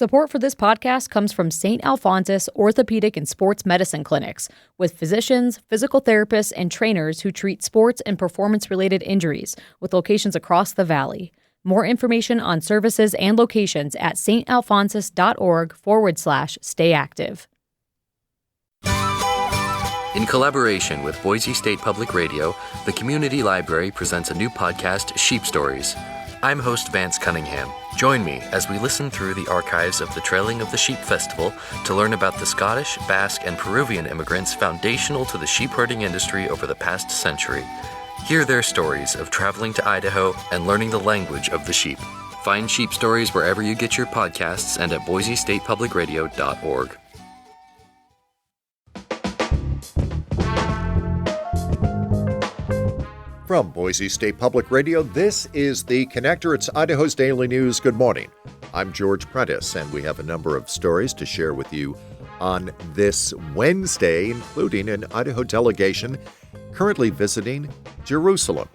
Support for this podcast comes from St. Alphonsus Orthopedic and Sports Medicine Clinics, with physicians, physical therapists, and trainers who treat sports and performance-related injuries, with locations across the valley. More information on services and locations at stalphonsus.org/stayactive. In collaboration with Boise State Public Radio, the Community Library presents a new podcast, Sheep Stories. I'm host Vance Cunningham. Join me as we listen through the archives of the Trailing of the Sheep Festival to learn about the Scottish, Basque, and Peruvian immigrants foundational to the sheep herding industry over the past century. Hear their stories of traveling to Idaho and learning the language of the sheep. Find Sheep Stories wherever you get your podcasts and at boisestatepublicradio.org. From Boise State Public Radio, this is The Connector. It's Idaho's Daily News. Good morning. I'm George Prentice, and we have a number of stories to share with you on this Wednesday, including an Idaho delegation currently visiting Jerusalem.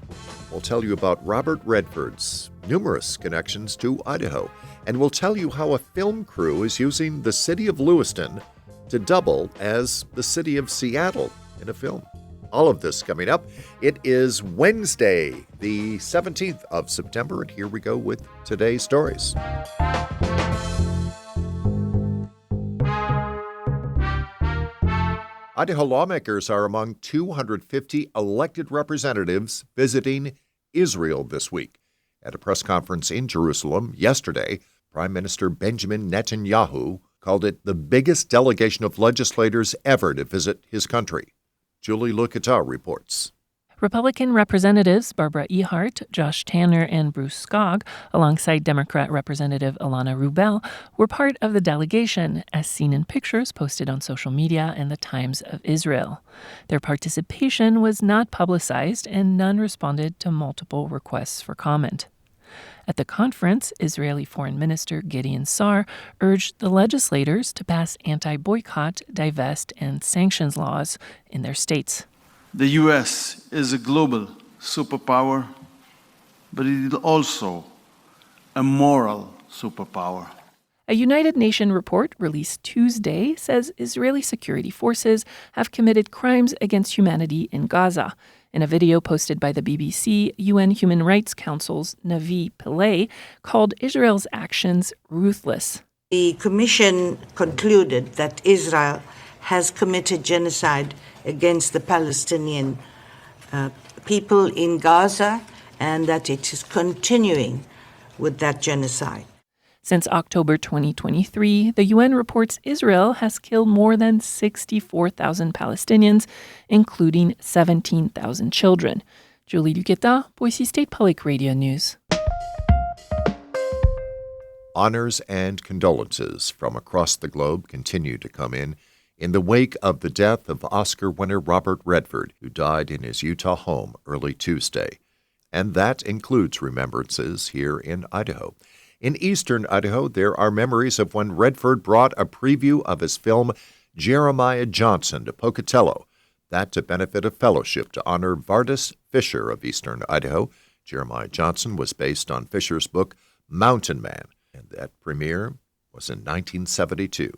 We'll tell you about Robert Redford's numerous connections to Idaho, and we'll tell you how a film crew is using the City of Lewiston to double as the city of Seattle in a film. All of this coming up. It is Wednesday, the 17th of September, and here we go with today's stories. Idaho lawmakers are among 250 elected representatives visiting Israel this week. At a press conference in Jerusalem yesterday, Prime Minister Benjamin Netanyahu called it the biggest delegation of legislators ever to visit his country. Julie Lukata reports. Republican Representatives Barbara Ehart, Josh Tanner, and Bruce Skog, alongside Democrat Representative Ilana Rubel, were part of the delegation, as seen in pictures posted on social media and the Times of Israel. Their participation was not publicized, and none responded to multiple requests for comment. At the conference, Israeli Foreign Minister Gideon Sa'ar urged the legislators to pass anti-boycott, divest, and sanctions laws in their states. The U.S. is a global superpower, but it is also a moral superpower. A United Nations report released Tuesday says Israeli security forces have committed crimes against humanity in Gaza. In a video posted by the BBC, UN Human Rights Council's Navi Pillay called Israel's actions ruthless. The Commission concluded that Israel has committed genocide against the Palestinian people in Gaza and that it is continuing with that genocide. Since October 2023, the UN reports Israel has killed more than 64,000 Palestinians, including 17,000 children. Julie Duqueta, Boise State Public Radio News. Honors and condolences from across the globe continue to come in the wake of the death of Oscar winner Robert Redford, who died in his Utah home early Tuesday. And that includes remembrances here in Idaho. In eastern Idaho, there are memories of when Redford brought a preview of his film Jeremiah Johnson to Pocatello, that to benefit a fellowship to honor Vardis Fisher of eastern Idaho. Jeremiah Johnson was based on Fisher's book Mountain Man, and that premiere was in 1972.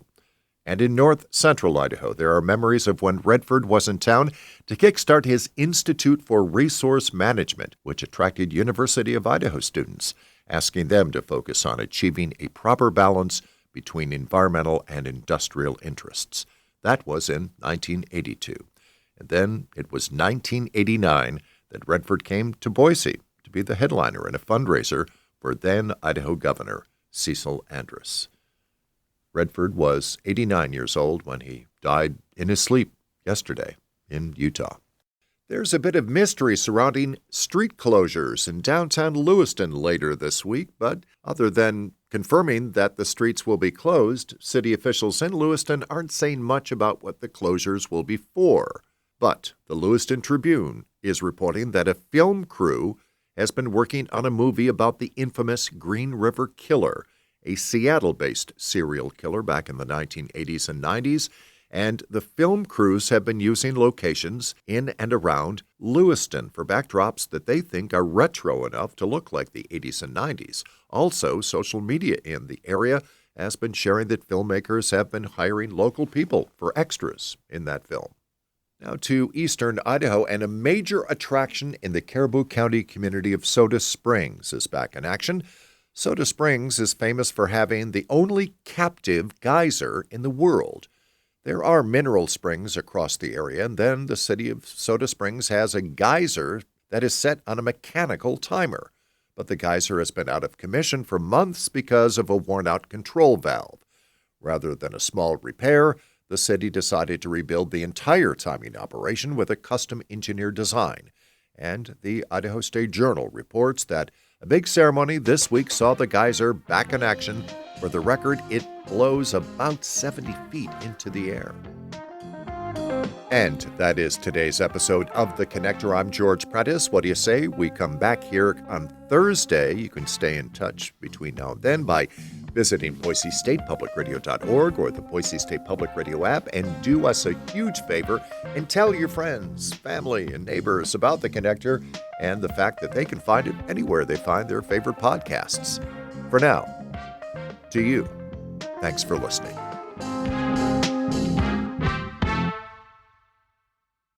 And in north-central Idaho, there are memories of when Redford was in town to kickstart his Institute for Resource Management, which attracted University of Idaho students, asking them to focus on achieving a proper balance between environmental and industrial interests. That was in 1982. And then it was 1989 that Redford came to Boise to be the headliner in a fundraiser for then Idaho Governor Cecil Andrus. Redford was 89 years old when he died in his sleep yesterday in Utah. There's a bit of mystery surrounding street closures in downtown Lewiston later this week, but other than confirming that the streets will be closed, city officials in Lewiston aren't saying much about what the closures will be for. But the Lewiston Tribune is reporting that a film crew has been working on a movie about the infamous Green River Killer, a Seattle-based serial killer back in the 1980s and 90s, and the film crews have been using locations in and around Lewiston for backdrops that they think are retro enough to look like the 80s and 90s. Also, social media in the area has been sharing that filmmakers have been hiring local people for extras in that film. Now to eastern Idaho, and a major attraction in the Caribou County community of Soda Springs is back in action. Soda Springs is famous for having the only captive geyser in the world. There are mineral springs across the area, and then the city of Soda Springs has a geyser that is set on a mechanical timer. But the geyser has been out of commission for months because of a worn-out control valve. Rather than a small repair, the city decided to rebuild the entire timing operation with a custom-engineered design. And the Idaho State Journal reports that a big ceremony this week saw the geyser back in action. For the record, it blows about 70 feet into the air. And that is today's episode of The Connector. I'm George Prentice. What do you say? We come back here on Thursday. You can stay in touch between now and then by visiting BoiseStatePublicRadio.org or the Boise State Public Radio app, and do us a huge favor and tell your friends, family, and neighbors about The Connector and the fact that they can find it anywhere they find their favorite podcasts. For now, to you, thanks for listening.